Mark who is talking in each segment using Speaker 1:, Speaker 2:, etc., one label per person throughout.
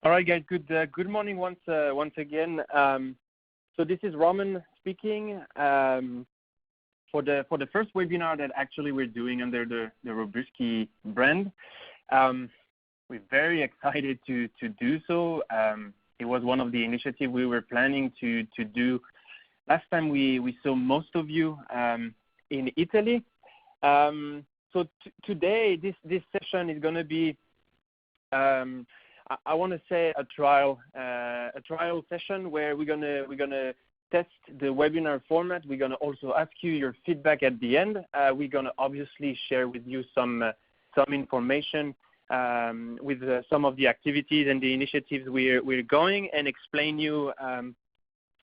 Speaker 1: All right, guys. Good morning once again. So this is Roman speaking for the first webinar that actually we're doing under the Robuschi brand. We're very excited to do so. It was one of the initiatives we were planning to do last time we saw most of you in Italy. So today this session is going to be I want to say a trial session where we're gonna test the webinar format. We're gonna also ask you your feedback at the end. We're gonna obviously share with you some information with some of the activities and the initiatives we're going, and explain you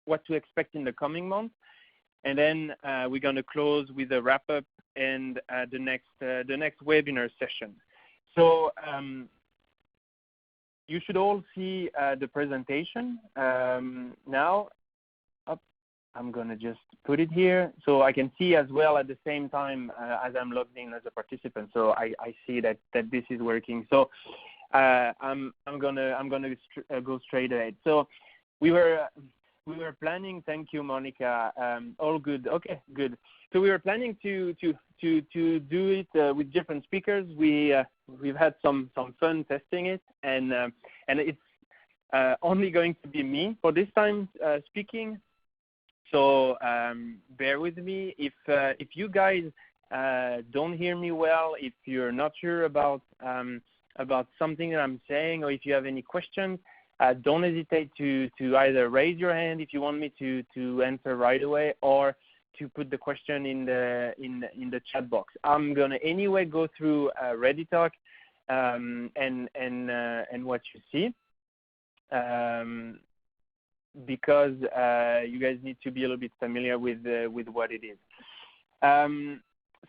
Speaker 1: what to expect in the coming months. And then we're gonna close with a wrap up and the next webinar session. So you should all see the presentation now. I'm going to just put it here so I can see as well at the same time as I'm logged in as a participant. So I see that this is working. So I'm gonna go straight ahead. So we were planning. Thank you, Monica. All good. Okay, good. So we were planning to do it with different speakers. We've had some fun testing it, and it's only going to be me for this time speaking. So bear with me if you guys don't hear me well, if you're not sure about something that I'm saying, or if you have any questions, don't hesitate to either raise your hand if you want me to answer right away, or to put the question in the chat box. I'm gonna anyway go through ReadyTalk and what you see, because you guys need to be a little bit familiar with what it is.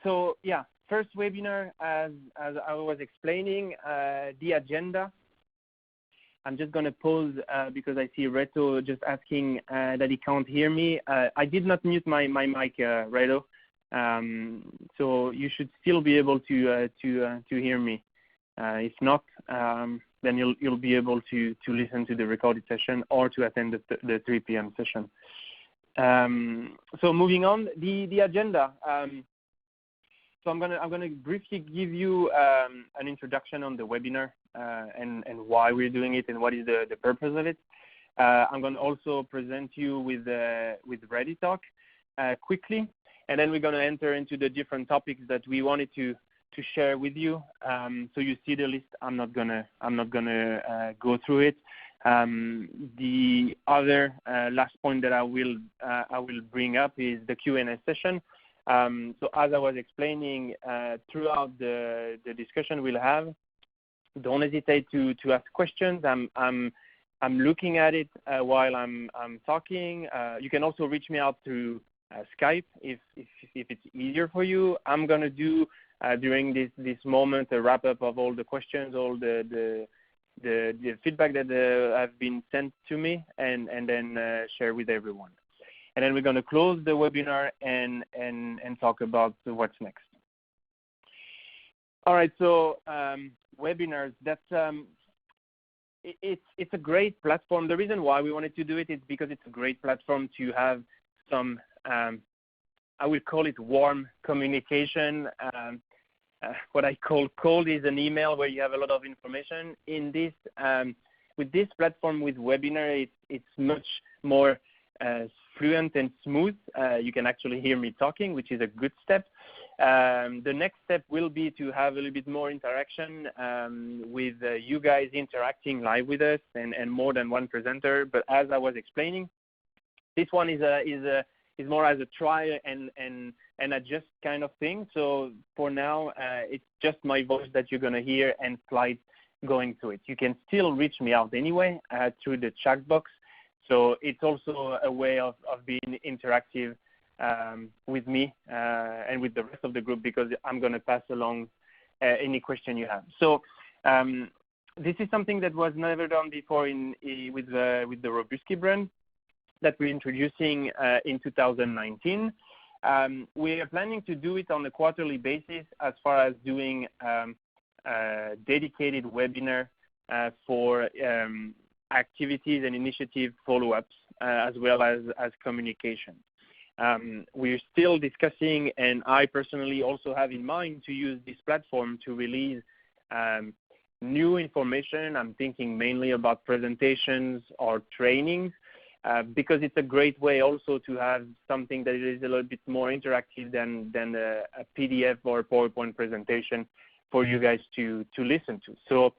Speaker 1: So yeah, first webinar, as I was explaining, the agenda. I'm just going to pause because I see Reto just asking that he can't hear me. I did not mute my mic, Reto, so you should still be able to hear me. If not, then you'll be able to listen to the recorded session or to attend the 3 p.m. session. So moving on, the agenda. So I'm gonna briefly give you an introduction on the webinar and why we're doing it and what is the purpose of it. I'm gonna also present you with ReadyTalk quickly, and then we're gonna enter into the different topics that we wanted to share with you. So you see the list. I'm not gonna go through it. The other last point that I will bring up is the Q&A session. So as I was explaining throughout the discussion we'll have, don't hesitate to ask questions. I'm looking at it while I'm talking. You can also reach me out through Skype if it's easier for you. I'm gonna do during this moment a wrap up of all the questions, all the feedback that have been sent to me, and then share with everyone. And then we're going to close the webinar and talk about what's next. All right, so webinars, that's it's a great platform. The reason why we wanted to do it is because it's a great platform to have some I will call it warm communication. What I call cold is an email where you have a lot of information. In this with this platform, with webinar, it's much more fluent and smooth. You can actually hear me talking, which is a good step. The next step will be to have a little bit more interaction with you guys interacting live with us and more than one presenter. But as I was explaining, this one is more as a try and adjust kind of thing. So for now, it's just my voice that you're gonna hear and slides going through it. You can still reach me out anyway through the chat box. So it's also a way of being interactive with me and with the rest of the group, because I'm going to pass along any question you have. So this is something that was never done before with the Robuschi brand that we're introducing in 2019. We are planning to do it on a quarterly basis as far as doing a dedicated webinar for activities and initiative follow-ups as well as communication. We're still discussing, and I personally also have in mind to use this platform to release new information. I'm thinking mainly about presentations or trainings, because it's a great way also to have something that is a little bit more interactive than a PDF or a PowerPoint presentation for you guys to listen to. So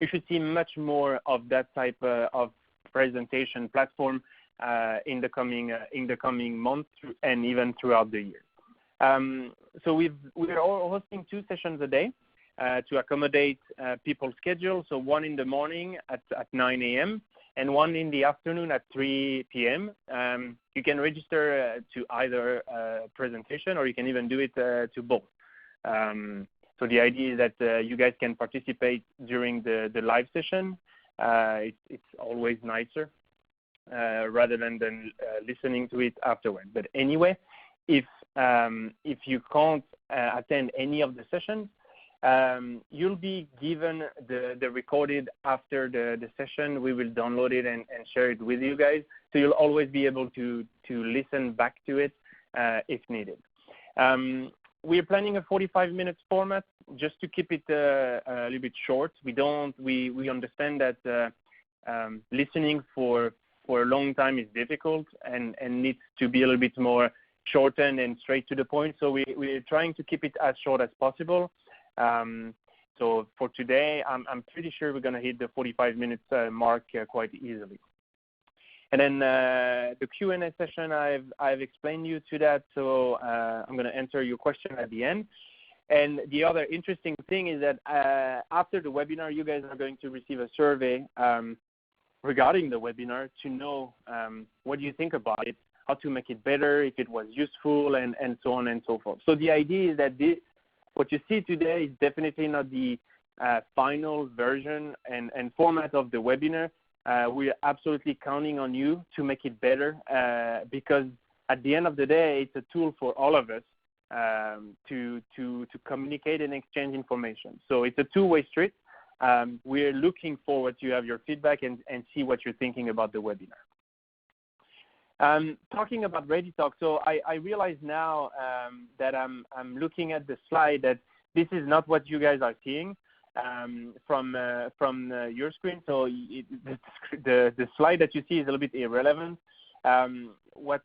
Speaker 1: you should see much more of that type of presentation platform in the coming months and even throughout the year. So we're all hosting 2 sessions a day to accommodate people's schedule. So one in the morning at 9 a.m. and one in the afternoon at 3 p.m. You can register to either presentation, or you can even do it to both. So the idea is that you guys can participate during the live session. It's always nicer rather than listening to it afterward. But anyway, if you can't attend any of the sessions, you'll be given the recorded after the session. We will download it and share it with you guys, so you'll always be able to listen back to it if needed. We're planning a 45-minute format just to keep it a little bit short. We understand that listening for a long time is difficult and needs to be a little bit more shortened and straight to the point. So we're trying to keep it as short as possible. So for today, I'm pretty sure we're going to hit the 45 minutes mark quite easily. And then the Q&A session, I've explained you to that, so I'm going to answer your question at the end. And the other interesting thing is that after the webinar, you guys are going to receive a survey regarding the webinar to know what do you think about it, how to make it better, if it was useful, and so on and so forth. So the idea is that what you see today is definitely not the final version and format of the webinar. We're absolutely counting on you to make it better because at the end of the day, it's a tool for all of us to communicate and exchange information. So it's a two-way street. We're looking forward to have your feedback and see what you're thinking about the webinar. Talking about ReadyTalk, so I realize now that I'm looking at the slide that this is not what you guys are seeing from your screen. So the slide that you see is a little bit irrelevant. What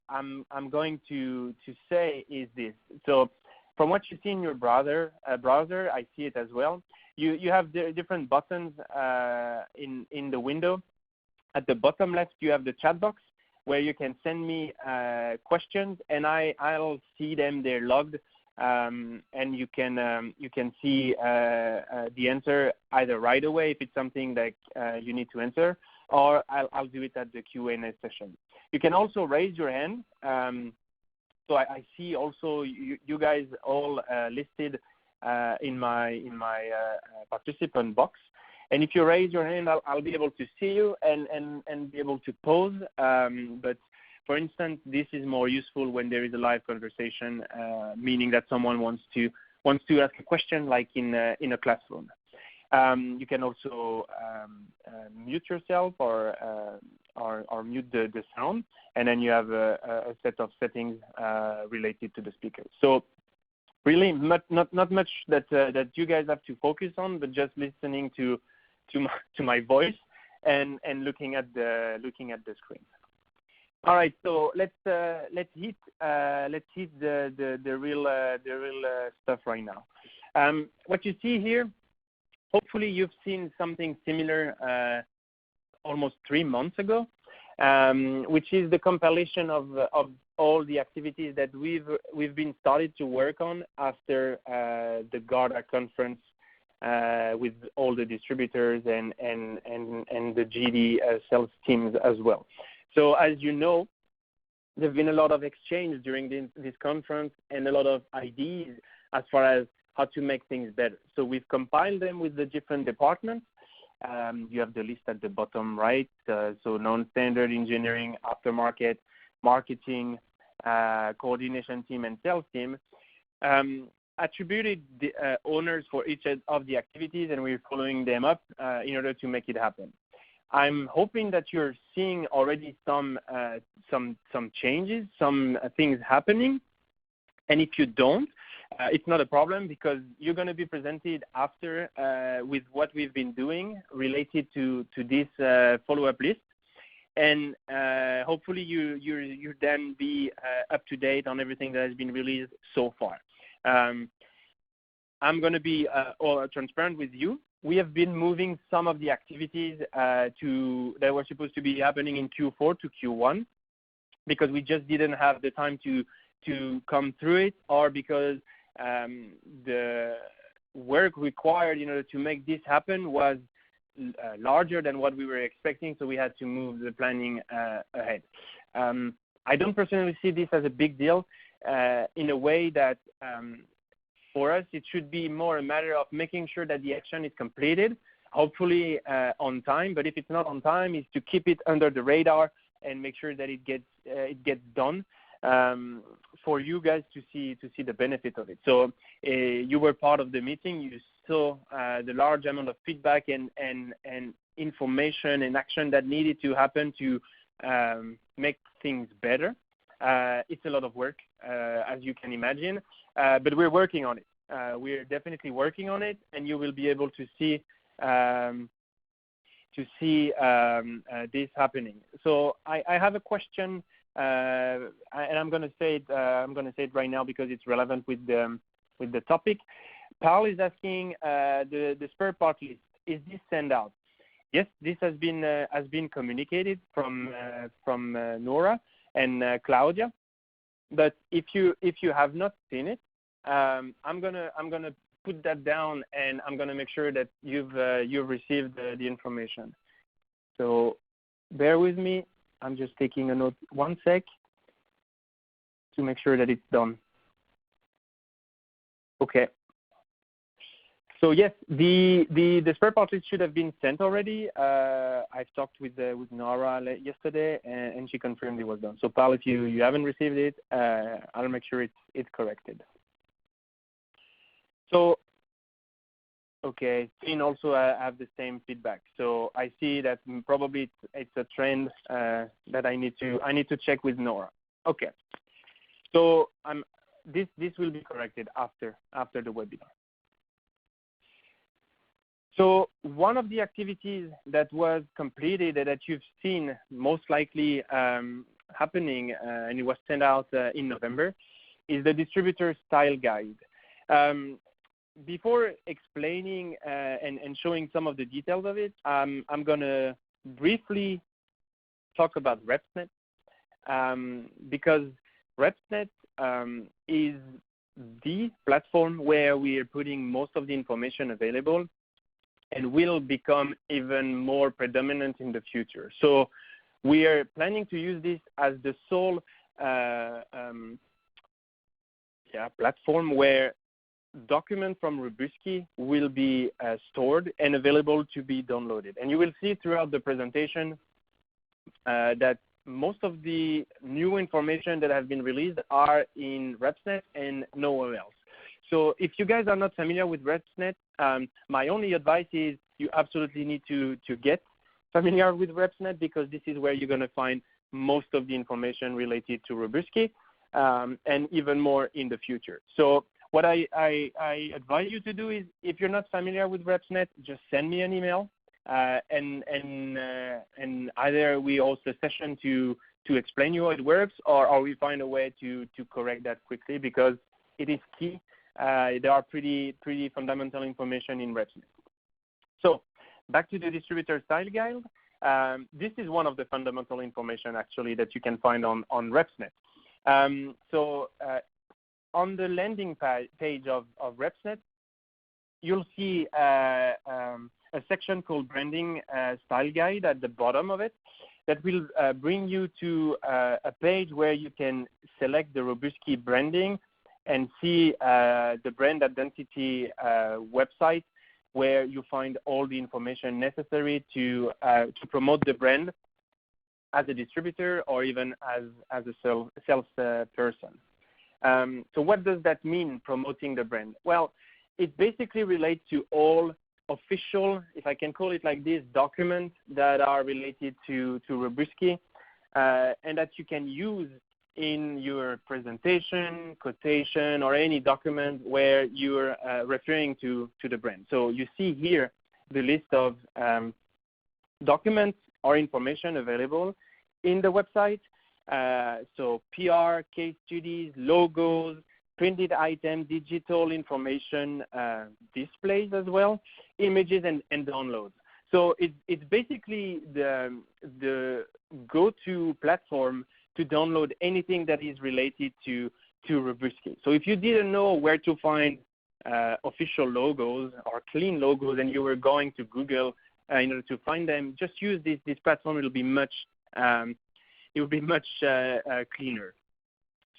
Speaker 1: I'm going to say is this. So from what you see in your browser, I see it as well. You have the different buttons in the window. At the bottom left, you have the chat box where you can send me questions, and I'll see them. They're logged, and you can see the answer either right away if it's something that you need to answer, or I'll do it at the Q&A session. You can also raise your hand. So I see also you guys all listed in my participant box. And if you raise your hand, I'll be able to see you and be able to pose. But for instance, this is more useful when there is a live conversation, meaning that someone wants to ask a question, like in a classroom. You can also mute yourself or mute the sound, and then you have a set of settings related to the speaker. So really, not much that you guys have to focus on, but just listening to my voice and looking at the screen. All right, so let's hit the real stuff right now. What you see here, hopefully you've seen something similar almost 3 months ago, which is the compilation of all the activities that we've been started to work on after the GARDA conference with all the distributors and the GD sales teams as well. So as you know, there's been a lot of exchange during this conference and a lot of ideas as far as how to make things better. So we've compiled them with the different departments. You have the list at the bottom right, so non-standard engineering, aftermarket, marketing, coordination team, and sales team. attributed the owners for each of the activities, and we're following them up in order to make it happen. I'm hoping that you're seeing already some changes, some things happening. And if you don't, it's not a problem, because you're going to be presented after with what we've been doing related to this follow-up list. And hopefully you then be up to date on everything that has been released so far. I'm going to be all transparent with you. We have been moving some of the activities that were supposed to be happening in Q4 to Q1, because we just didn't have the time to come through it, or because the work required in order to make this happen was larger than what we were expecting, so we had to move the planning ahead. I don't personally see this as a big deal in a way that for us it should be more a matter of making sure that the action is completed, hopefully on time, but if it's not on time, is to keep it under the radar and make sure that it gets done for you guys to see the benefit of it. So you were part of the meeting. You saw the large amount of feedback and information and action that needed to happen to make things better. It's a lot of work, as you can imagine, but we're working on it. We're definitely working on it, and you will be able to see this happening. So I have a question, and I'm going to say it. I'm going to say it right now because it's relevant with the topic. Paul is asking the spare part list. Is this sent out? Yes, this has been communicated from Nora and Claudia. But if you have not seen it, I'm gonna put that down, and I'm gonna make sure that you've received the information. So bear with me. I'm just taking a note. 1 sec to make sure that it's done. Okay. So yes, the spare part list should have been sent already. I've talked with Nora yesterday, and she confirmed it was done. So Paul, if you haven't received it, I'll make sure it's corrected. So okay, Finn also have the same feedback. So I see that probably it's a trend that I need to check with Nora. Okay. So this will be corrected after the webinar. So one of the activities that was completed that you've seen most likely happening, and it was sent out in November, is the distributor style guide. Before explaining and showing some of the details of it, I'm going to briefly talk about RepsNet, because RepsNet is the platform where we are putting most of the information available, and will become even more predominant in the future. So we are planning to use this as the sole platform where documents from Robuschi will be stored and available to be downloaded. And you will see throughout the presentation that most of the new information that have been released are in RepsNet and nowhere else. So if you guys are not familiar with RepsNet, my only advice is you absolutely need to get familiar with RepsNet, because this is where you're going to find most of the information related to Robuschi, and even more in the future. So what I advise you to do is, if you're not familiar with RepsNet, just send me an email, and either we host a session to explain you how it works, or we find a way to correct that quickly, because it is key. There are pretty fundamental information in RepsNet. So back to the distributor style guide. This is one of the fundamental information actually that you can find on RepsNet. So on the landing page of RepsNet, you'll see a section called Branding Style Guide at the bottom of it, that will bring you to a page where you can select the Robuschi branding and see the brand identity website, where you find all the information necessary to promote the brand as a distributor, or even as a sales person. So what does that mean, promoting the brand? Well, it basically relates to all official, if I can call it like this, documents that are related to Robuschi, and that you can use in your presentation, quotation, or any document where you're referring to the brand. So you see here the list of documents or information available in the website. So PR, case studies, logos, printed items, digital information, displays as well, images and downloads. So it's basically the go-to platform to download anything that is related to Robuschi. So if you didn't know where to find official logos or clean logos and you were going to Google in order to find them, just use this platform. It will be much cleaner.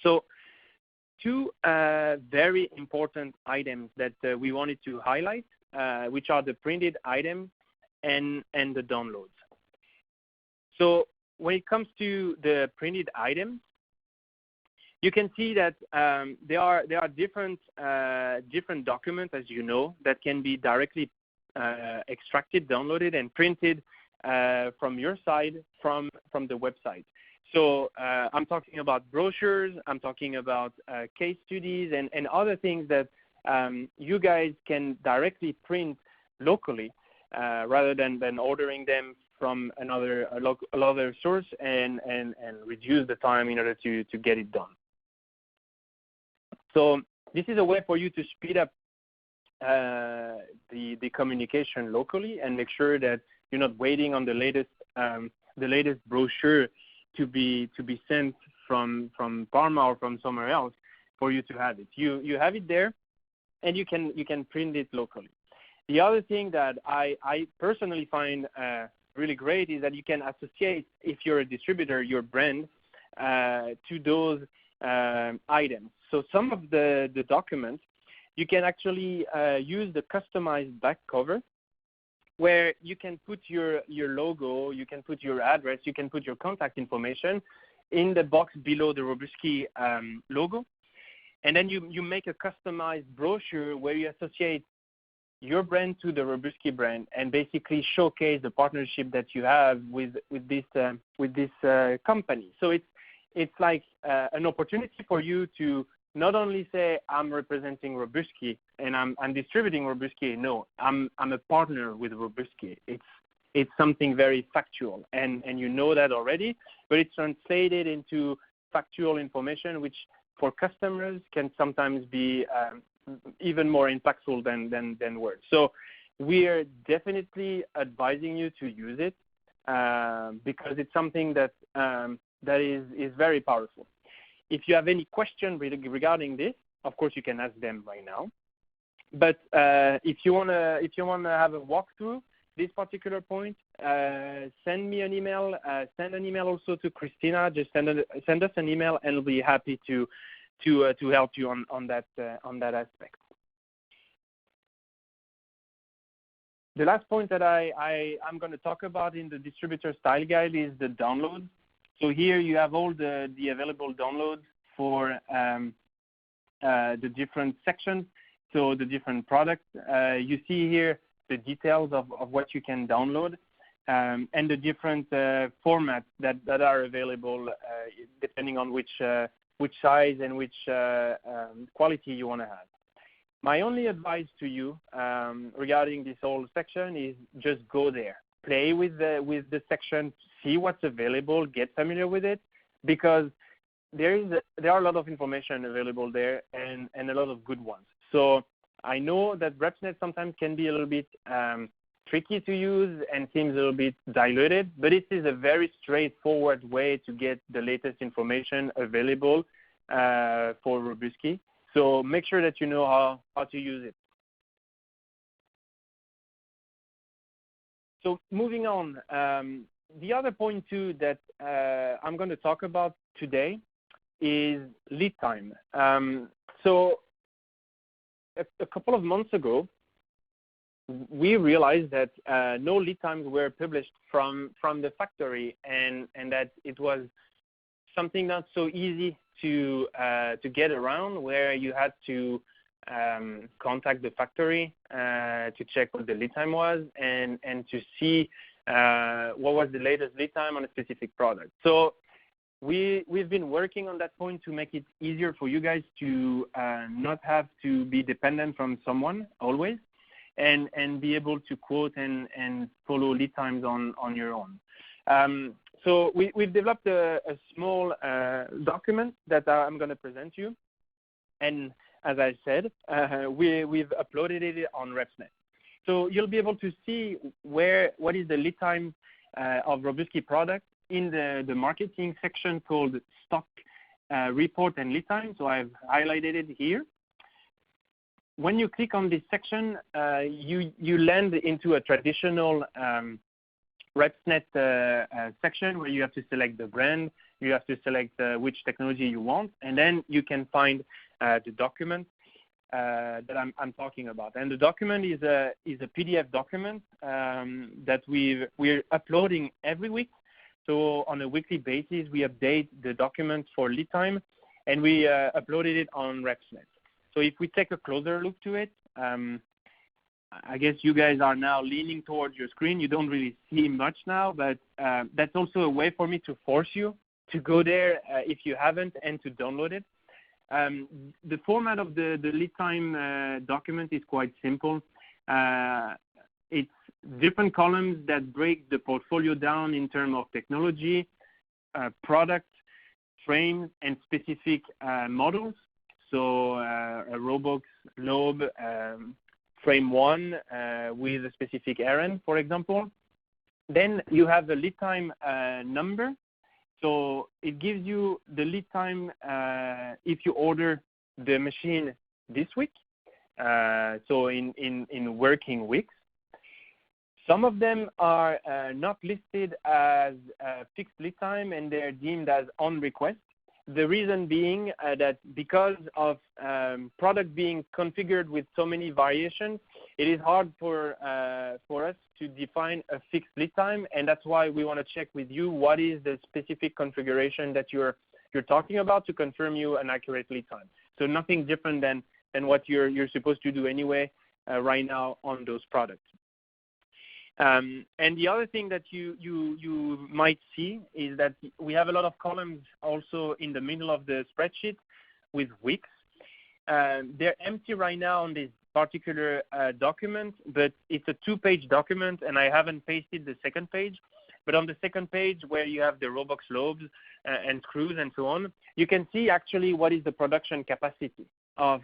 Speaker 1: So two very important items that we wanted to highlight, which are the printed items and the downloads. So when it comes to the printed items, you can see that there are different documents, as you know, that can be directly extracted, downloaded, and printed from your side from the website. So I'm talking about brochures, I'm talking about case studies and other things that you guys can directly print locally rather than ordering them from another source and reduce the time in order to get it done. So this is a way for you to speed up the communication locally and make sure that you're not waiting on the latest brochure to be sent from Parma or from somewhere else for you to have it. You have it there, and you can print it locally. The other thing that I personally find really great is that you can associate, if you're a distributor, your brand to those items. So some of the documents, you can actually use the customized back cover, where you can put your logo, you can put your address, you can put your contact information in the box below the Robuschi logo. And then you make a customized brochure where you associate your brand to the Robuschi brand and basically showcase the partnership that you have with this company. So it's like an opportunity for you to not only say I'm representing Robuschi and I'm distributing Robuschi. No, I'm a partner with Robuschi. It's something very factual, and you know that already, but it's translated into factual information, which for customers can sometimes be even more impactful than words. So we're definitely advising you to use it because it's something that is very powerful. If you have any question regarding this, of course you can ask them right now. But if you wanna have a walkthrough this particular point, send me an email. Send an email also to Christina. Just send us an email, and we'll be happy to help you on that aspect. The last point that I'm going to talk about in the distributor style guide is the download. So here you have all the available downloads for the different sections, so the different products. You see here the details of what you can download and the different formats that are available depending on which size and which quality you want to have. My only advice to you regarding this whole section is just go there. Play with the section, see what's available, get familiar with it, because there are a lot of information available there and a lot of good ones. So I know that RepsNet sometimes can be a little bit tricky to use and seems a little bit diluted, but it is a very straightforward way to get the latest information available for Robuschi. So make sure that you know how to use it. So moving on, the other point too that I'm going to talk about today is lead time. So a couple of months ago, we realized that no lead times were published from the factory, and that it was something not so easy to get around, where you had to contact the factory to check what the lead time was and to see what was the latest lead time on a specific product. So we've been working on that point to make it easier for you guys to not have to be dependent from someone always, and be able to quote and follow lead times on your own. So we've developed a small document that I'm going to present to you. And as I said, we've uploaded it on RepsNet. So you'll be able to see what is the lead time of Robuschi products in the marketing section called Stock Report and Lead Time. So I've highlighted it here. When you click on this section, you land into a traditional RepsNet section where you have to select the brand, you have to select which technology you want, and then you can find the document that I'm talking about. And the document is a PDF document that we're uploading every week. So on a weekly basis, we update the document for lead time, and we uploaded it on RepsNet. So if we take a closer look to it, I guess you guys are now leaning towards your screen. You don't really see much now, but that's also a way for me to force you to go there if you haven't, and to download it. The format of the lead time document is quite simple. It's different columns that break the portfolio down in terms of technology, product, frames, and specific models. So a Robux Lobe frame 1 with a specific errand, for example. Then you have the lead time number. So it gives you the lead time if you order the machine this week, so in working weeks. Some of them are not listed as fixed lead time, and they're deemed as on request. The reason being that because of product being configured with so many variations, it is hard for us to define a fixed lead time, and that's why we want to check with you what is the specific configuration that you're talking about to confirm you an accurate lead time. So nothing different than what you're supposed to do anyway right now on those products. And the other thing that you might see is that we have a lot of columns also in the middle of the spreadsheet with weeks. They're empty right now on this particular document, but it's a 2-page document, and I haven't pasted the second page. But on the second page, where you have the Robux lobes and screws and so on, you can see actually what is the production capacity of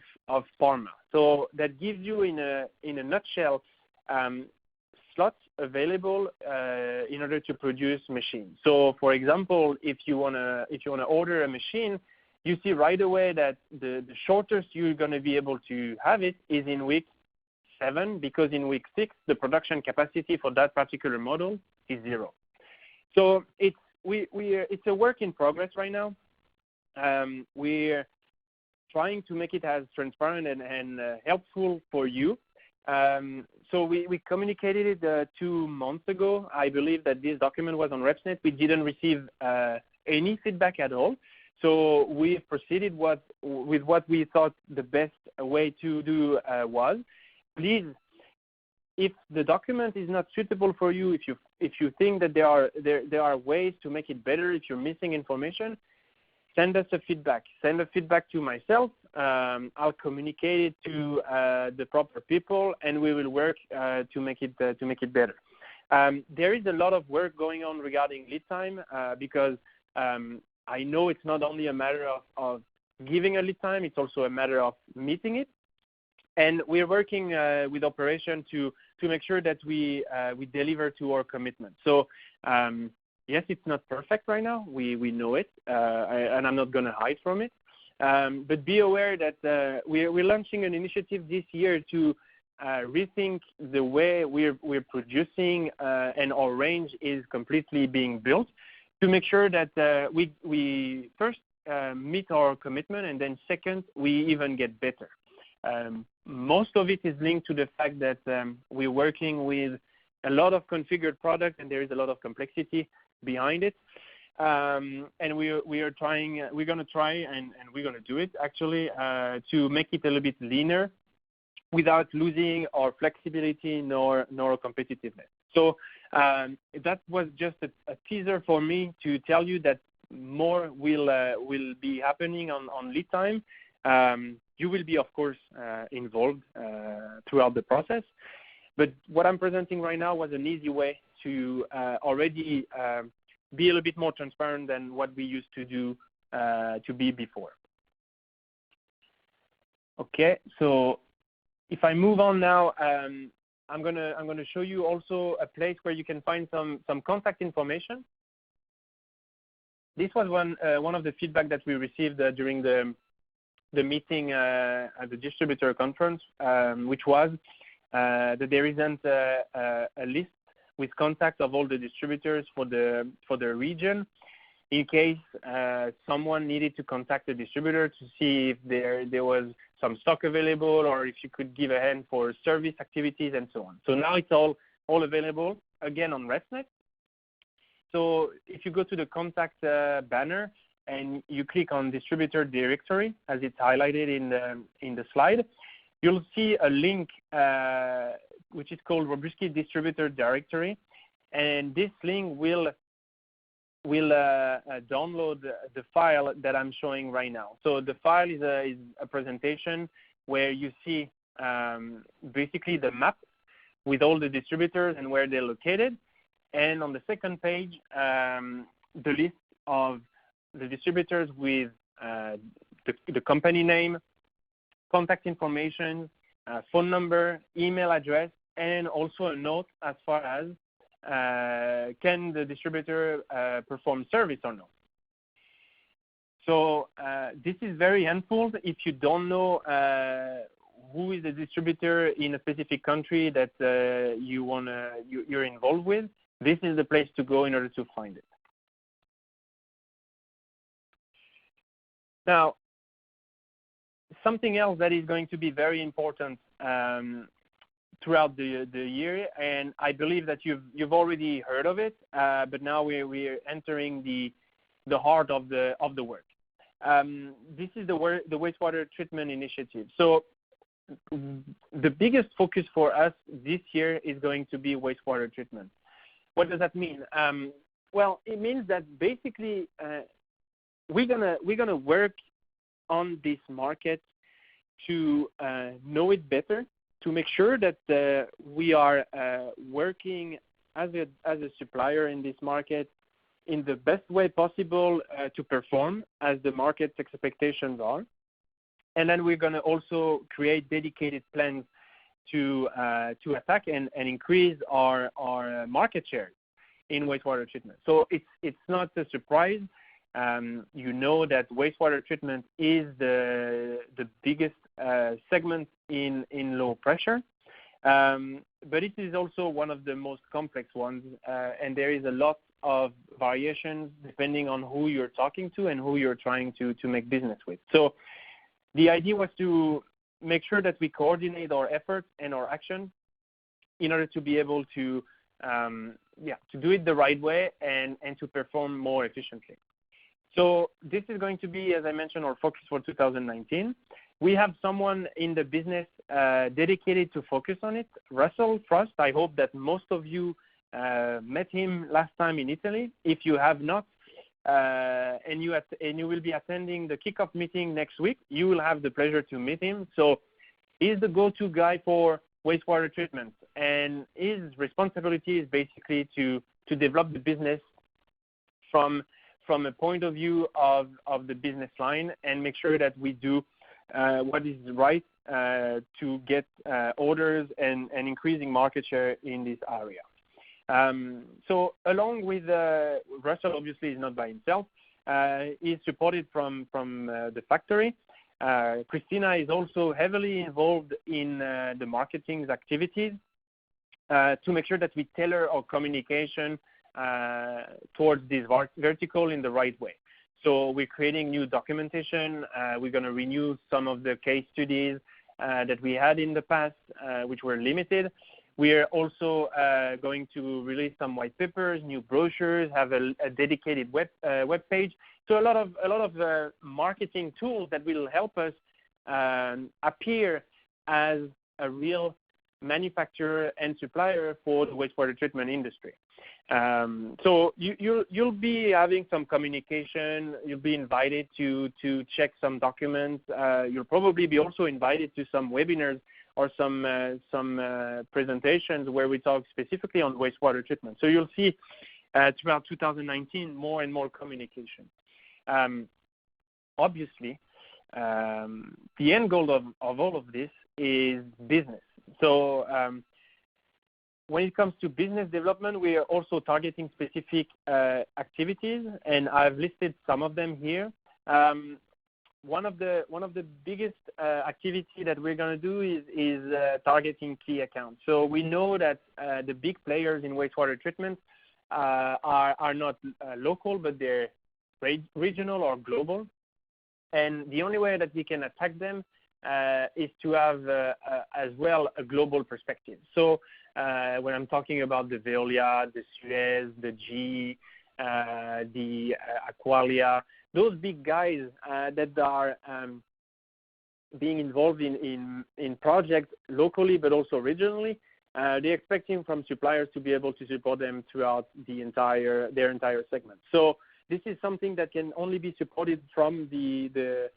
Speaker 1: pharma. So that gives you in a nutshell slots available in order to produce machines. So, for example, if you wanna order a machine, you see right away that the shortest you're going to be able to have it is in week 7, because in week 6 the production capacity for that particular model is 0. So it's a work in progress right now. We're trying to make it as transparent and helpful for you. So we communicated it 2 months ago. I believe that this document was on RepsNet. We didn't receive any feedback at all. So we proceeded with what we thought the best way to do was. Please, if the document is not suitable for you, if you think that there are ways to make it better, if you're missing information, send us a feedback. Send a feedback to myself. I'll communicate it to the proper people, and we will work to make it better. There is a lot of work going on regarding lead time because I know it's not only a matter of giving a lead time; it's also a matter of meeting it. And we're working with operation to make sure that we deliver to our commitment. So. Yes, it's not perfect right now. We know it, and I'm not going to hide from it. But be aware that we're launching an initiative this year to rethink the way we're producing, and our range is completely being built to make sure that we first meet our commitment, and then second, we even get better. Most of it is linked to the fact that we're working with a lot of configured products, and there is a lot of complexity behind it. And we're going to try and we're going to do it actually to make it a little bit leaner without losing our flexibility nor competitiveness. So that was just a teaser for me to tell you that more will be happening on lead time. You will be, of course, involved throughout the process. But what I'm presenting right now was an easy way to already be a little bit more transparent than what we used to do to be before. Okay, so if I move on now, I'm gonna show you also a place where you can find some contact information. This was one of the feedback that we received during the meeting at the Distributor conference, which was that there isn't a list with contact of all the distributors for the region, in case someone needed to contact the distributor to see if there was some stock available, or if you could give a hand for service activities and so on. So now it's all available again on ResNet. So if you go to the contact banner and you click on distributor directory, as it's highlighted in the slide, you'll see a link which is called Robuschi Distributor Directory, and this link will download the file that I'm showing right now. So the file is a presentation where you see basically the map with all the distributors and where they're located, and on the second page, the list of the distributors with the company name, contact information, phone number, email address, and also a note as far as can the distributor perform service or not. So this is very helpful if you don't know who is the distributor in a specific country that you're involved with. This is the place to go in order to find it. Now, something else that is going to be very important throughout the year, and I believe that you've already heard of it, but now we're entering the heart of the work. This is the wastewater treatment initiative. So the biggest focus for us this year is going to be wastewater treatment. What does that mean? Well, it means that basically we're gonna work on this market to know it better, to make sure that we are working as a supplier in this market in the best way possible to perform as the market's expectations are. And then we're going to also create dedicated plans to attack and increase our market share in wastewater treatment. So it's not a surprise. You know that wastewater treatment is the biggest segment in low pressure, but it is also one of the most complex ones, and there is a lot of variations depending on who you're talking to and who you're trying to make business with. So the idea was to make sure that we coordinate our efforts and our action in order to be able to do it the right way and to perform more efficiently. So this is going to be, as I mentioned, our focus for 2019. We have someone in the business dedicated to focus on it, Russell Frost. I hope that most of you met him last time in Italy. If you have not, and you will be attending the kickoff meeting next week, you will have the pleasure to meet him. So he's the go-to guy for wastewater treatment, and his responsibility is basically to develop the business from a point of view of the business line and make sure that we do what is right to get orders and increasing market share in this area. So along with Russell, obviously is not by himself. He's supported from the factory. Christina is also heavily involved in the marketing activities to make sure that we tailor our communication towards this vertical in the right way. So we're creating new documentation. We're going to renew some of the case studies that we had in the past, which were limited. We are also going to release some white papers, new brochures, have a dedicated web page. So a lot of marketing tools that will help us appear as a real manufacturer and supplier for the wastewater treatment industry. So you'll be having some communication. You'll be invited to check some documents. You'll probably be also invited to some webinars or some presentations where we talk specifically on wastewater treatment. So you'll see throughout 2019 more and more communication. Obviously, the end goal of all of this is business. So when it comes to business development, we are also targeting specific activities, and I've listed some of them here. One of the biggest activity that we're going to do is targeting key accounts. So we know that the big players in wastewater treatment are not local, but they're regional or global. And the only way that we can attack them is to have as well a global perspective. So when I'm talking about the Veolia, the Suez, the GE, the Aqualia, those big guys that are being involved in projects locally but also regionally, they're expecting from suppliers to be able to support them throughout their entire segment. So this is something that can only be supported from the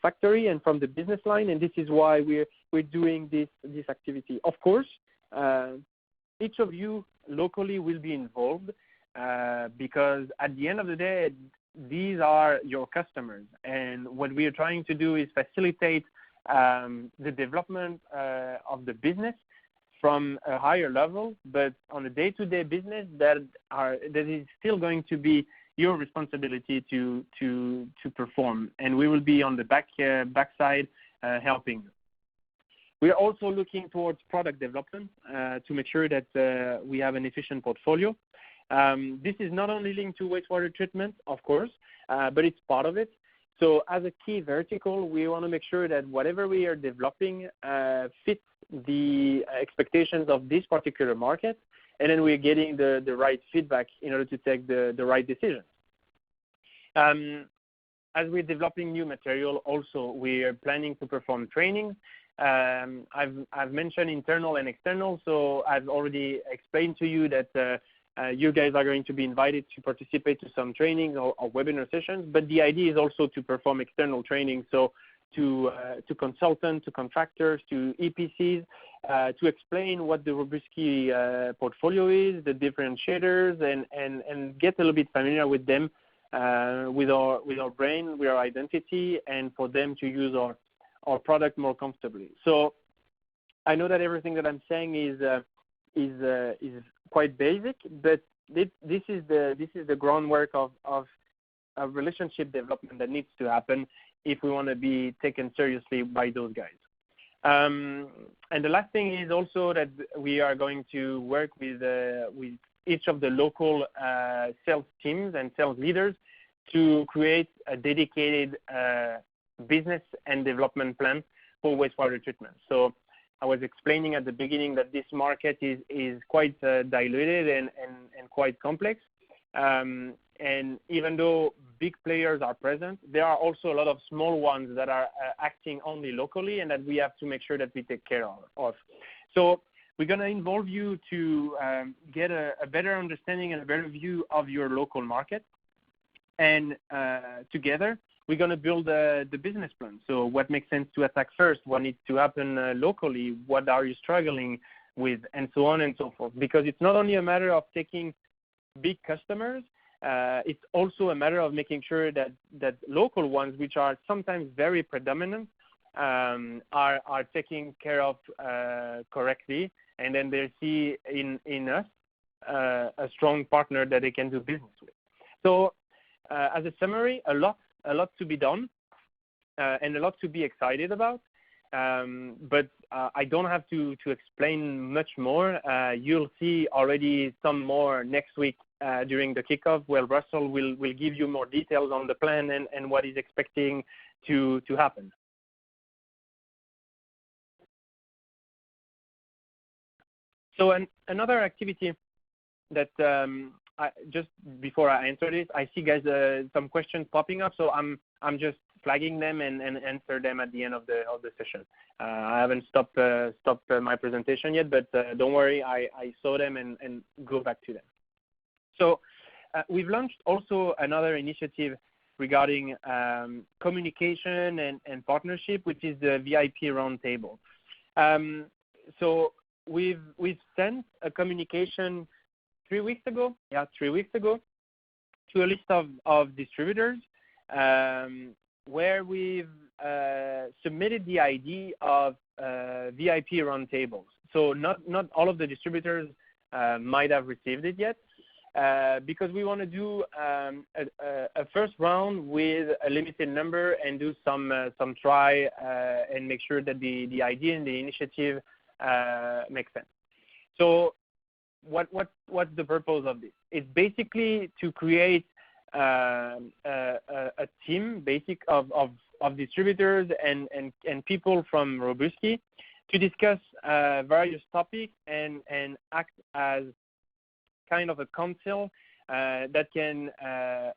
Speaker 1: factory and from the business line, and this is why we're doing this activity. Of course, each of you locally will be involved because at the end of the day, these are your customers, and what we are trying to do is facilitate the development of the business from a higher level, but on a day-to-day business that is still going to be your responsibility to perform, and we will be on the backside helping. We are also looking towards product development to make sure that we have an efficient portfolio. This is not only linked to wastewater treatment, of course, but it's part of it. So as a key vertical, we want to make sure that whatever we are developing fits the expectations of this particular market, and then we're getting the right feedback in order to take the right decisions. As we're developing new material, also we are planning to perform training. I've mentioned internal and external, so I've already explained to you that you guys are going to be invited to participate to some training or webinar sessions, but the idea is also to perform external training, so to consultants, to contractors, to EPCs, to explain what the Robuschi portfolio is, the differentiators, and get a little bit familiar with them, with our brand, with our identity, and for them to use our product more comfortably. So I know that everything that I'm saying is quite basic, but this is the groundwork of a relationship development that needs to happen if we want to be taken seriously by those guys. And the last thing is also that we are going to work with each of the local sales teams and sales leaders to create a dedicated business and development plan for wastewater treatment. So I was explaining at the beginning that this market is quite diluted and quite complex. And even though big players are present, there are also a lot of small ones that are acting only locally and that we have to make sure that we take care of. So we're going to involve you to get a better understanding and a better view of your local market. And together, we're going to build the business plan. So what makes sense to attack first? What needs to happen locally? What are you struggling with? And so on and so forth. Because it's not only a matter of taking big customers, it's also a matter of making sure that local ones, which are sometimes very predominant, are taken care of correctly, and then they see in us a strong partner that they can do business with. So as a summary, a lot to be done and a lot to be excited about. But I don't have to explain much more. You'll see already some more next week during the kickoff, where Russell will give you more details on the plan and what he's expecting to happen. So another activity that just before I answer this, I see guys some questions popping up, so I'm just flagging them and answer them at the end of the session. I haven't stopped my presentation yet, but don't worry, I saw them and go back to them. So we've launched also another initiative regarding communication and partnership, which is the VIP Roundtable. So we've sent a communication 3 weeks ago, to a list of distributors where we've submitted the idea of VIP roundtables. So not all of the distributors might have received it yet, because we want to do a first round with a limited number and do some try and make sure that the idea and the initiative makes sense. So what's the purpose of this? It's basically to create a team of distributors and people from Robuschi to discuss various topics and act as kind of a council that can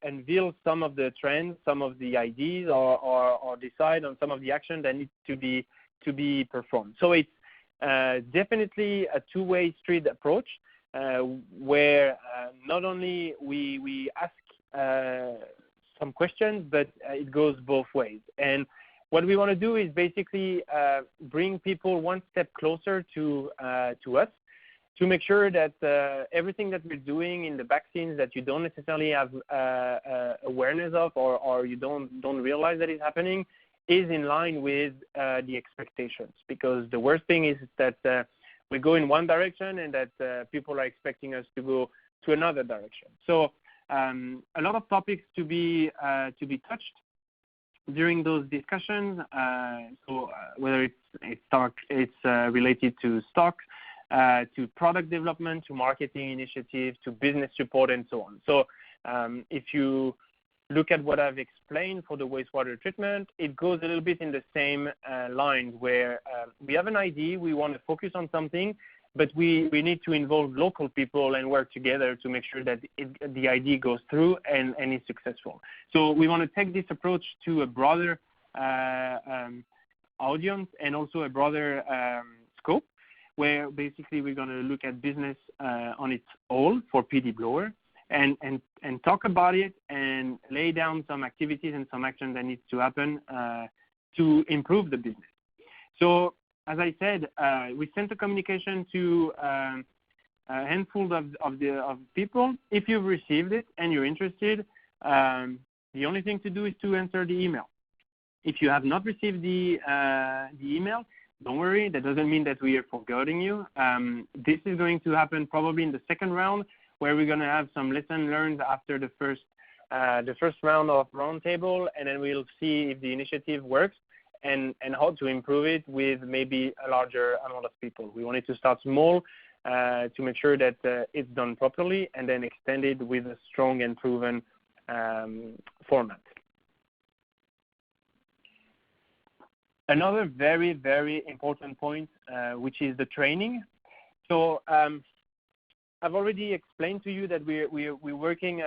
Speaker 1: unveil some of the trends, some of the ideas, or decide on some of the action that needs to be performed. So it's definitely a two-way street approach where not only we ask some questions, but it goes both ways. And what we want to do is basically bring people one step closer to us, to make sure that everything that we're doing in the back scenes that you don't necessarily have awareness of, or you don't realize that it's happening, is in line with the expectations. Because the worst thing is that we go in one direction and that people are expecting us to go to another direction. So a lot of topics to be touched during those discussions. So whether it's related to stock, to product development, to marketing initiatives, to business support, and so on. So if you look at what I've explained for the wastewater treatment, it goes a little bit in the same line, where we have an idea, we want to focus on something, but we need to involve local people and work together to make sure that the idea goes through and is successful. So we want to take this approach to a broader audience and also a broader scope, where basically we're going to look at business on its own for PD blower and talk about it and lay down some activities and some action that needs to happen to improve the business. So as I said, we sent a communication to a handful of people. If you've received it and you're interested, the only thing to do is to answer the email. If you have not received the email, don't worry, that doesn't mean that we are forgetting you. This is going to happen probably in the second round, where we're going to have some lessons learned after the first round of roundtable, and then we'll see if the initiative works and how to improve it with maybe a larger amount of people. We wanted to start small to make sure that it's done properly, and then extend it with a strong and proven format. Another very, very important point, which is the training. So I've already explained to you that we're working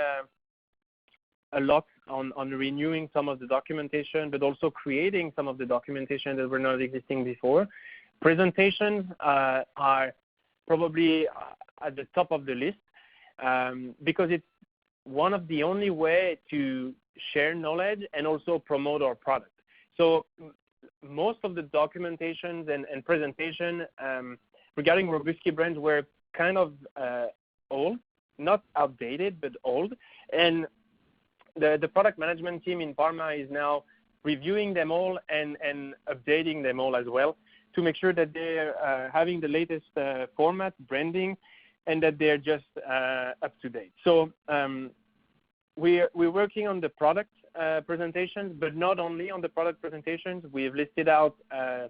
Speaker 1: a lot on renewing some of the documentation, but also creating some of the documentation that were not existing before. Presentations are probably at the top of the list because it's one of the only way to share knowledge and also promote our product. So most of the documentations and presentation regarding Robuschi brands were kind of old, not outdated, but old. And the product management team in Parma is now reviewing them all and updating them all as well to make sure that they're having the latest format, branding, and that they're just up to date. So we're working on the product presentations, but not only on the product presentations. We've listed out a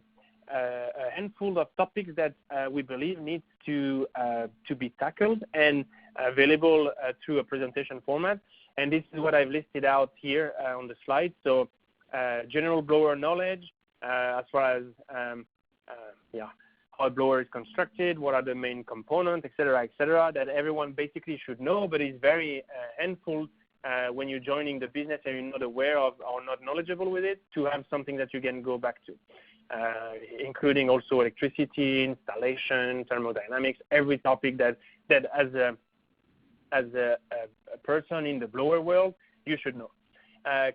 Speaker 1: handful of topics that we believe needs to be tackled and available through a presentation format. And this is what I've listed out here on the slide. So general blower knowledge as far as how a blower is constructed, what are the main components, et cetera, that everyone basically should know, but is very handful when you're joining the business and you're not aware of or not knowledgeable with it, to have something that you can go back to, including also electricity, installation, thermodynamics, every topic that as a person in the blower world, you should know.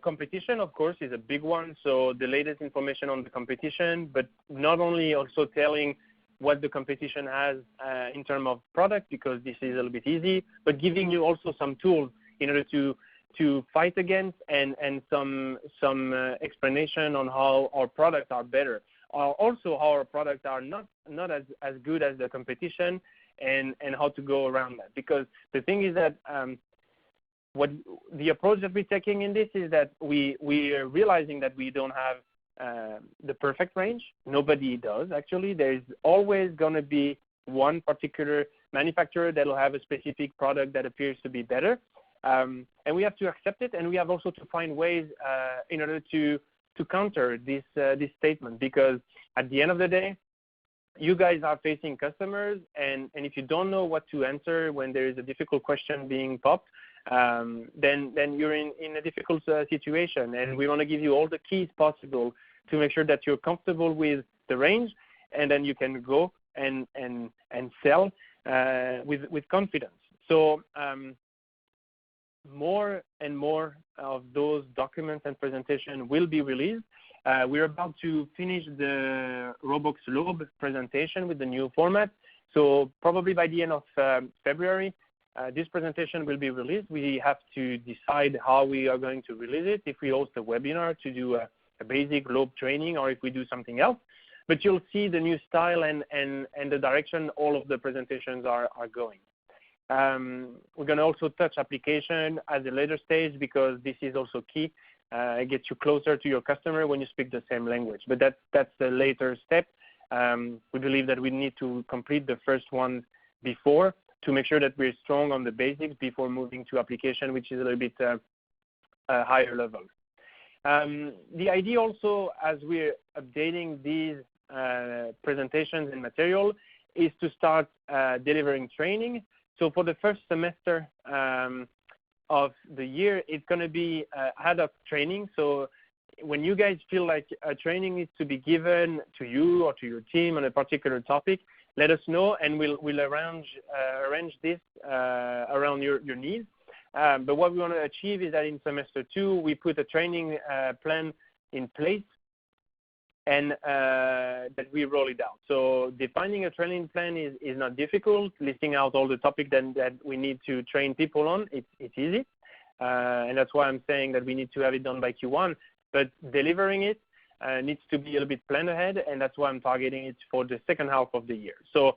Speaker 1: Competition, of course, is a big one. So the latest information on the competition, but not only also telling what the competition has in terms of product, because this is a little bit easy, but giving you also some tools in order to fight against, and some explanation on how our products are better, or also how our products are not as good as the competition, and how to go around that. Because the thing is that what the approach that we're taking in this is that we are realizing that we don't have the perfect range. Nobody does, actually. There's always going to be one particular manufacturer that will have a specific product that appears to be better. And we have to accept it, and we have also to find ways in order to counter this statement, because at the end of the day, you guys are facing customers, and if you don't know what to answer when there is a difficult question being popped, then you're in a difficult situation, and we want to give you all the keys possible to make sure that you're comfortable with the range, and then you can go and sell with confidence. So more and more of those documents and presentation will be released. We're about to finish the Robux Lobe presentation with the new format. So probably by the end of February, this presentation will be released. We have to decide how we are going to release it, if we host a webinar to do a basic Lobe training, or if we do something else. But you'll see the new style and the direction all of the presentations are going. We're going to also touch application at a later stage, because this is also key. It gets you closer to your customer when you speak the same language. But that's the later step. We believe that we need to complete the first one before, to make sure that we're strong on the basics before moving to application, which is a little bit higher level. The idea also, as we're updating these presentations and material, is to start delivering training. So for the first semester of the year, it's going to be ad hoc training. So when you guys feel like a training is to be given to you or to your team on a particular topic, let us know, and we'll arrange this around your needs. But what we want to achieve is that in semester 2, we put a training plan in place, and that we roll it out. So defining a training plan is not difficult. Listing out all the topics that we need to train people on, it's easy. And that's why I'm saying that we need to have it done by Q1. But delivering it needs to be a little bit planned ahead, and that's why I'm targeting it for the second half of the year. So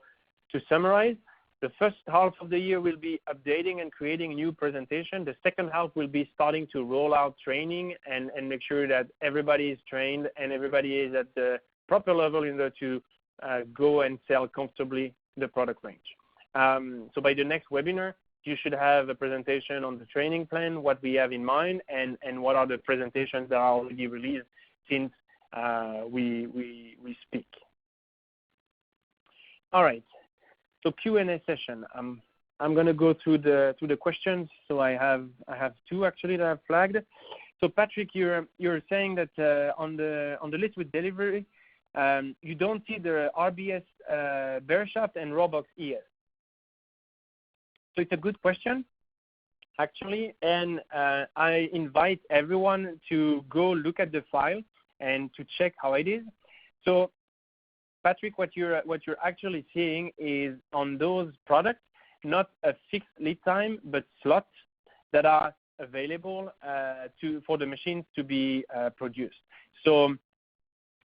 Speaker 1: to summarize, the first half of the year will be updating and creating new presentation. The second half will be starting to roll out training and make sure that everybody is trained and everybody is at the proper level in order to go and sell comfortably the product range. So by the next webinar, you should have a presentation on the training plan, what we have in mind, and what are the presentations that are already released since we speak. All right. So Q&A session. I'm going to go through the questions. So I have two actually that I've flagged. So Patrick, you're saying that on the list with delivery, you don't see the RBS bear shaft and Robux ES. So it's a good question, actually, and I invite everyone to go look at the file and to check how it is. So Patrick, what you're actually seeing is on those products, not a fixed lead time, but slots that are available for the machines to be produced. So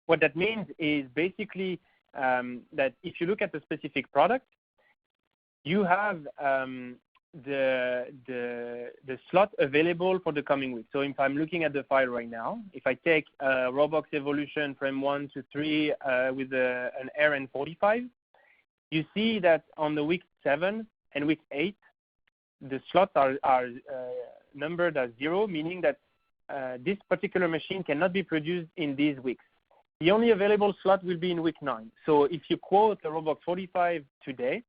Speaker 1: what that means is basically that if you look at the specific product, you have the slot available for the coming week. So if I'm looking at the file right now, if I take Robux Evolution frame 1 to 3 with an RN45, you see that on the week 7 and week 8, the slots are numbered as 0, meaning that this particular machine cannot be produced in these weeks. the only available slot will be in week 9. So if you quote a Robox 45 today,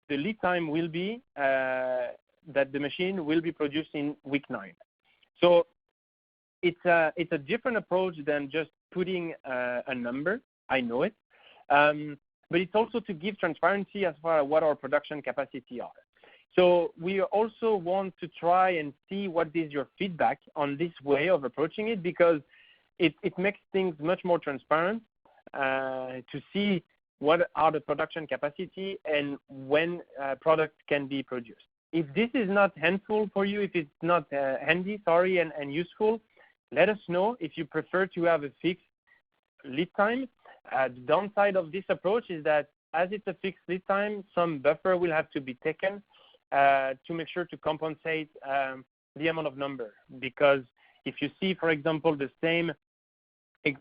Speaker 1: the lead time will be that the machine will be produced in week 9. So it's a different approach than just putting a number. I know it. But it's also to give transparency as far as what our production capacity are. So we also want to try and see what is your feedback on this way of approaching it, because it makes things much more transparent to see what are the production capacity and when product can be produced. If this is not handful for you, if it's not handy, and useful, let us know if you prefer to have a fixed lead time. The downside of this approach is that as it's a fixed lead time, some buffer will have to be taken to make sure to compensate the amount of number. Because if you see, for example, the same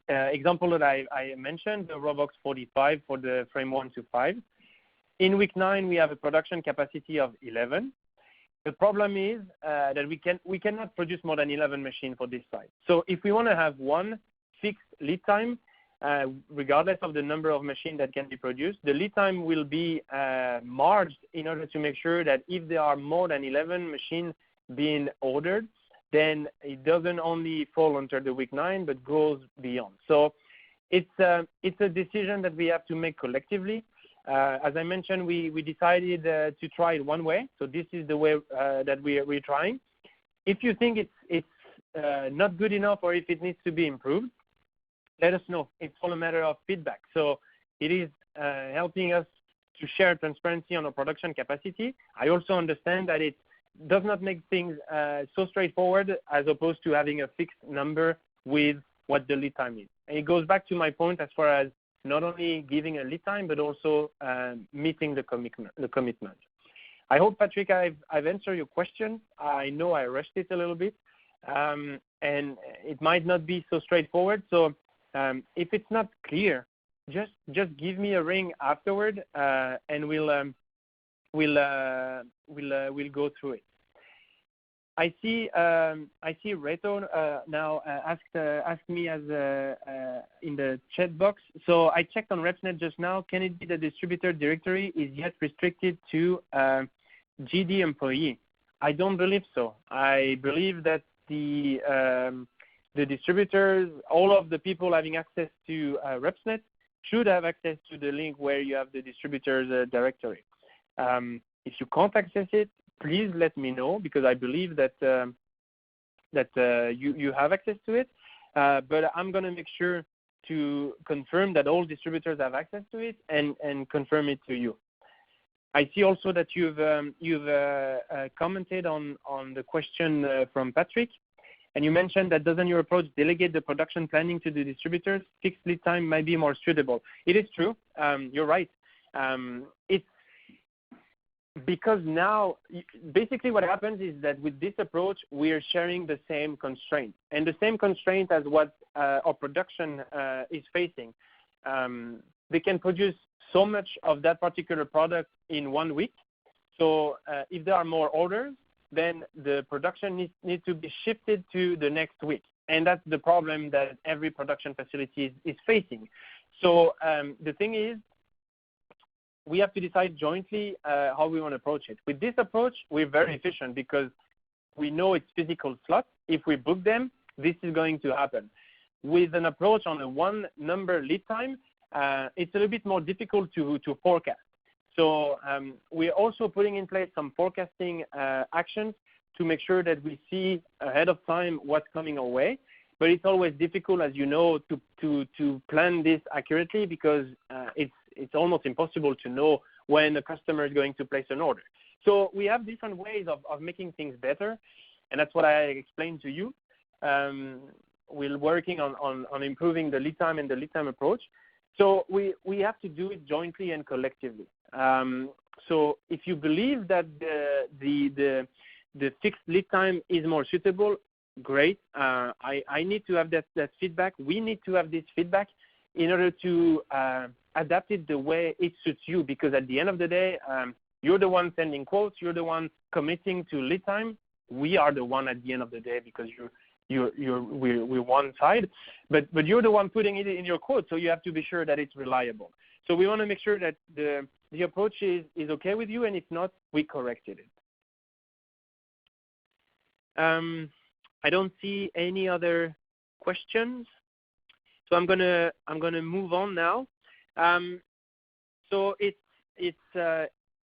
Speaker 1: example that I mentioned, the Robox 45 for the frame 1 to 5, in week 9 we have a production capacity of 11. The problem is that we cannot produce more than 11 machines for this site. So if we want to have one fixed lead time, regardless of the number of machines that can be produced, the lead time will be marged in order to make sure that if there are more than 11 machines being ordered, then it doesn't only fall under the week 9, but goes beyond. So it's a decision that we have to make collectively. As I mentioned, we decided to try it one way. So this is the way that we're trying. If you think it's not good enough, or if it needs to be improved, let us know. It's all a matter of feedback. So it is helping us to share transparency on our production capacity. I also understand that it does not make things so straightforward as opposed to having a fixed number with what the lead time is. And it goes back to my point as far as not only giving a lead time, but also meeting the commitment. I hope, Patrick, I've answered your question. I know I rushed it a little bit, and it might not be so straightforward. So if it's not clear, just give me a ring afterward, and we'll go through it. I see Reto now asked me as in the chat box. So I checked on RepsNet just now. Can it be the distributor directory is yet restricted to GD employee? I don't believe so. I believe that the distributors, all of the people having access to RepsNet, should have access to the link where you have the distributors directory. If you can't access it, please let me know, because I believe that you have access to it. But I'm going to make sure to confirm that all distributors have access to it and confirm it to you. I see also that you've commented on the question from Patrick, and you mentioned that doesn't your approach delegate the production planning to the distributors? Fixed lead time might be more suitable. It is true. You're right. It's because now, basically what happens is that with this approach, we are sharing the same constraint, and the same constraint as what our production is facing. They can produce so much of that particular product in 1 week. So if there are more orders, then the production needs to be shifted to the next week. And that's the problem that every production facility is facing. So the thing is, we have to decide jointly how we want to approach it. With this approach, we're very efficient because we know it's physical slots. If we book them, this is going to happen. With an approach on a one number lead time, it's a little bit more difficult to forecast. So we're also putting in place some forecasting actions to make sure that we see ahead of time what's coming our way. But it's always difficult, as you know, to plan this accurately, because it's almost impossible to know when a customer is going to place an order. So we have different ways of making things better, and that's what I explained to you. We're working on improving the lead time and the lead time approach. So we have to do it jointly and collectively. So if you believe that the fixed lead time is more suitable, great. I need to have that feedback. We need to have this feedback in order to adapt it the way it suits you, because at the end of the day, you're the one sending quotes, you're the one committing to lead time. We are the one at the end of the day, because we're one side, but you're the one putting it in your code, so you have to be sure that it's reliable. So we want to make sure that the approach is okay with you, and if not, we corrected it. I don't see any other questions, so I'm gonna move on now. So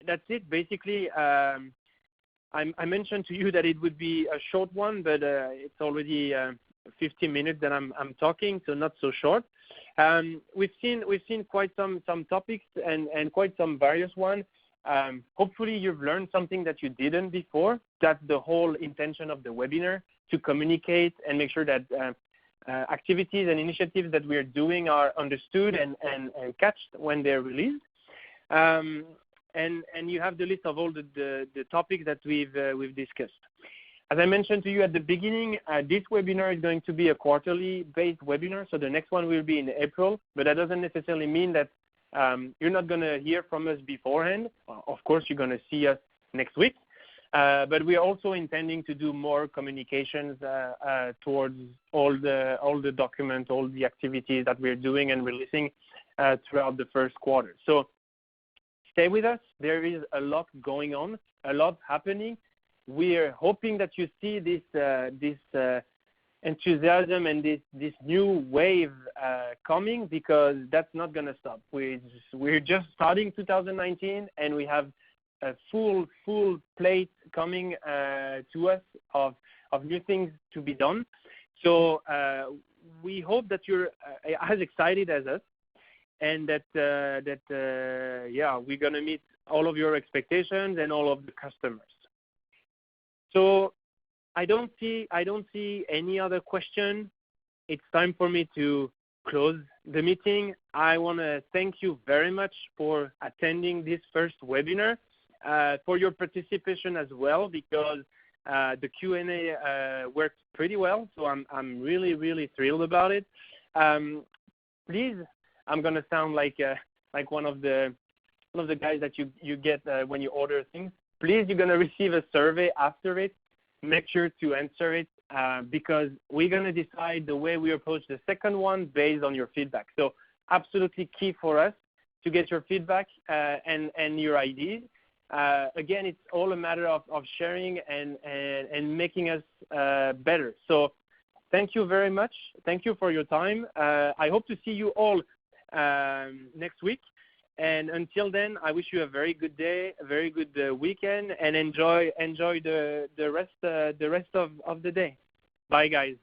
Speaker 1: that's it basically. I mentioned to you that it would be a short one, but it's already 15 minutes that I'm talking, so not so short. We've seen quite some topics and quite some various ones. Hopefully you've learned something that you didn't before. That's the whole intention of the webinar, to communicate and make sure that activities and initiatives that we're doing are understood and catched when they're released. And you have the list of all the topics that we've discussed. As I mentioned to you at the beginning, this webinar is going to be a quarterly based webinar, so the next one will be in April, but that doesn't necessarily mean that you're not going to hear from us beforehand. Of course, you're going to see us next week, but we are also intending to do more communications towards all the documents, all the activities that we're doing and releasing throughout the first quarter. So stay with us. There is a lot going on, a lot happening. We are hoping that you see this enthusiasm and this new wave coming, because that's not going to stop. We're just starting 2019, and we have a full plate coming to us of new things to be done. So we hope that you're as excited as us, and that we're going to meet all of your expectations and all of the customers. So I don't see any other question. It's time for me to close the meeting. I want to thank you very much for attending this first webinar, for your participation as well, because the Q&A worked pretty well. So I'm really thrilled about it. Please, I'm gonna sound like one of the guys that you get when you order things. Please, you're gonna receive a survey after it. Make sure to answer it, because we're gonna decide the way we approach the second one based on your feedback. So absolutely key for us to get your feedback and your ideas. Again, it's all a matter of sharing and making us better. So thank you very much. Thank you for your time. I hope to see you all next week. And until then, I wish you a very good day, a very good weekend, and enjoy the rest of the day. Bye, guys.